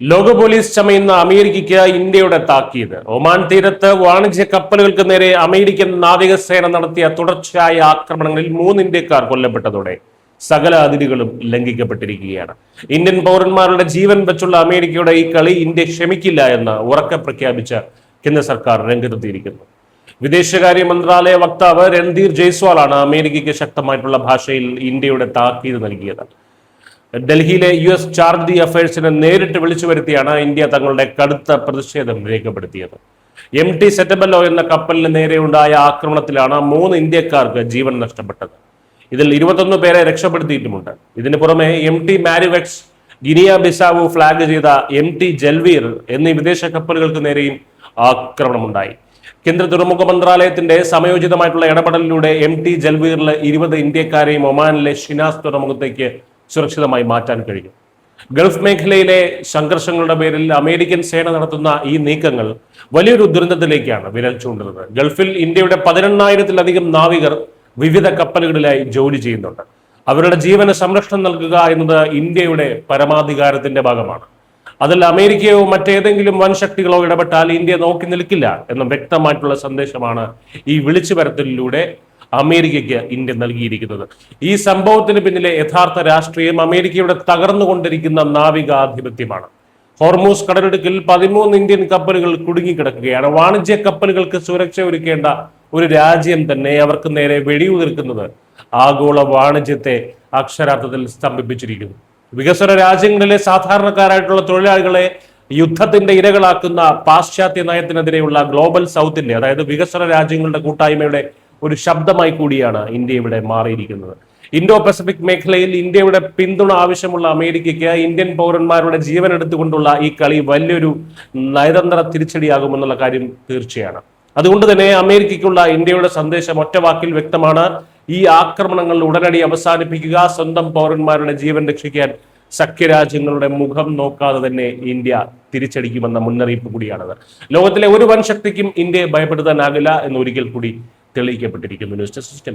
ലോക പോലീസ് ചമയുന്ന അമേരിക്കയ്ക്ക് ഇന്ത്യയുടെ താക്കീത്. ഒമാൻ തീരത്ത് വാണിജ്യ കപ്പലുകൾക്ക് നേരെ അമേരിക്കൻ നാവികസേന നടത്തിയ തുടർച്ചയായ ആക്രമണങ്ങളിൽ 3 ഇന്ത്യക്കാർ കൊല്ലപ്പെട്ടതോടെ സകല അതിരുകളും ലംഘിക്കപ്പെട്ടിരിക്കുകയാണ്. ഇന്ത്യൻ പൗരന്മാരുടെ ജീവൻ വെച്ചുള്ള അമേരിക്കയുടെ ഈ കളി ഇന്ത്യ ക്ഷമിക്കില്ല എന്ന് ഉറക്കെ പ്രഖ്യാപിച്ച കേന്ദ്ര സർക്കാർ രംഗത്തെത്തിയിരിക്കുന്നു. വിദേശകാര്യ മന്ത്രാലയ വക്താവ് രൺധീർ ജയ്സ്വാളാണ് അമേരിക്കയ്ക്ക് ശക്തമായിട്ടുള്ള ഭാഷയിൽ ഇന്ത്യയുടെ താക്കീത് നൽകിയത്. ഡൽഹിയിലെ US ചാർജ് ദി അഫയേഴ്സിനെ നേരിട്ട് വിളിച്ചു വരുത്തിയാണ് ഇന്ത്യ തങ്ങളുടെ കടുത്ത പ്രതിഷേധം രേഖപ്പെടുത്തിയത്. MT സെറ്റബല്ലോ എന്ന കപ്പലിന് നേരെയുണ്ടായ ആക്രമണത്തിലാണ് 3 ഇന്ത്യക്കാർക്ക് ജീവൻ നഷ്ടപ്പെട്ടത്. ഇതിൽ 21 പേരെ രക്ഷപ്പെടുത്തിയിട്ടുമുണ്ട്. ഇതിനു പുറമെ MT മാരിവെക്സ്, ഗിനിയ ബിസാവു ഫ്ലാഗ് ചെയ്ത MT ജൽവീർ എന്നീ വിദേശ കപ്പലുകൾക്ക് നേരെയും ആക്രമണമുണ്ടായി. കേന്ദ്ര തുറമുഖ മന്ത്രാലയത്തിന്റെ സമയോചിതമായിട്ടുള്ള ഇടപെടലിലൂടെ MT ജൽവീറിലെ 20 ഇന്ത്യക്കാരെയും ഒമാനിലെ ഷിനാസ് തുറമുഖത്തേക്ക് സുരക്ഷിതമായി മാറ്റാൻ കഴിഞ്ഞു. ഗൾഫ് മേഖലയിലെ സംഘർഷങ്ങളുടെ പേരിൽ അമേരിക്കൻ സേന നടത്തുന്ന ഈ നീക്കങ്ങൾ വലിയൊരു ദുരന്തത്തിലേക്കാണ് വിരൽ ചൂണ്ടുന്നത്. ഗൾഫിൽ ഇന്ത്യയുടെ 18,000-ലധികം നാവികർ വിവിധ കപ്പലുകളിലായി ജോലി ചെയ്യുന്നുണ്ട്. അവരുടെ ജീവന് സംരക്ഷണം നൽകുക എന്നത് ഇന്ത്യയുടെ പരമാധികാരത്തിന്റെ ഭാഗമാണ്. അതിൽ അമേരിക്കയോ മറ്റേതെങ്കിലും വൻ ശക്തികളോ ഇടപെട്ടാൽ ഇന്ത്യ നോക്കി നിൽക്കില്ല എന്ന വ്യക്തമായിട്ടുള്ള സന്ദേശമാണ് ഈ വിളിച്ചു വരത്തിലൂടെ അമേരിക്കയ്ക്ക് ഇന്ത്യ നൽകിയിരിക്കുന്നത്. ഈ സംഭവത്തിന് പിന്നിലെ യഥാർത്ഥ രാഷ്ട്രീയം അമേരിക്കയുടെ തകർന്നുകൊണ്ടിരിക്കുന്ന നാവികാധിപത്യമാണ്. ഹോർമൂസ് കടലിടുക്കിൽ 13 ഇന്ത്യൻ കപ്പലുകൾ കുടുങ്ങിക്കിടക്കുകയാണ്. വാണിജ്യ കപ്പലുകൾക്ക് സുരക്ഷ ഒരുക്കേണ്ട ഒരു രാജ്യം തന്നെ അവർക്ക് നേരെ വെടിയുതിർക്കുന്നത് ആഗോള വാണിജ്യത്തെ അക്ഷരാർത്ഥത്തിൽ സ്തംഭിപ്പിച്ചിരിക്കുന്നു. വികസന രാജ്യങ്ങളിലെ സാധാരണക്കാരായിട്ടുള്ള തൊഴിലാളികളെ യുദ്ധത്തിന്റെ ഇരകളാക്കുന്ന പാശ്ചാത്യ നയത്തിനെതിരെയുള്ള ഗ്ലോബൽ സൗത്തിന്റെ, അതായത് വികസന രാജ്യങ്ങളുടെ കൂട്ടായ്മയുടെ ഒരു ശബ്ദമായി കൂടിയാണ് ഇന്ത്യ ഇവിടെ മാറിയിരിക്കുന്നത്. ഇൻഡോ പസഫിക് മേഖലയിൽ ഇന്ത്യയുടെ പിന്തുണ ആവശ്യമുള്ള അമേരിക്കയ്ക്ക് ഇന്ത്യൻ പൗരന്മാരുടെ ജീവൻ എടുത്തുകൊണ്ടുള്ള ഈ കളി വലിയൊരു നയതന്ത്ര തിരിച്ചടിയാകുമെന്നുള്ള കാര്യം തീർച്ചയാണ്. അതുകൊണ്ട് തന്നെ അമേരിക്കയ്ക്കുള്ള ഇന്ത്യയുടെ സന്ദേശം ഒറ്റ വാക്കിൽ വ്യക്തമാണ്. ഈ ആക്രമണങ്ങൾ ഉടനടി അവസാനിപ്പിക്കുക. സ്വന്തം പൗരന്മാരുടെ ജീവൻ രക്ഷിക്കാൻ സഖ്യരാജ്യങ്ങളുടെ മുഖം നോക്കാതെ തന്നെ ഇന്ത്യ തിരിച്ചടിക്കുമെന്ന മുന്നറിയിപ്പ് കൂടിയാണത്. ലോകത്തിലെ ഒരു വൻ ശക്തിക്കും ഇന്ത്യയെ ഭയപ്പെടുത്താനാകില്ല എന്ന് ഒരിക്കൽ കൂടി തെളിയിക്കപ്പെട്ടിരിക്കുന്നു. News desk.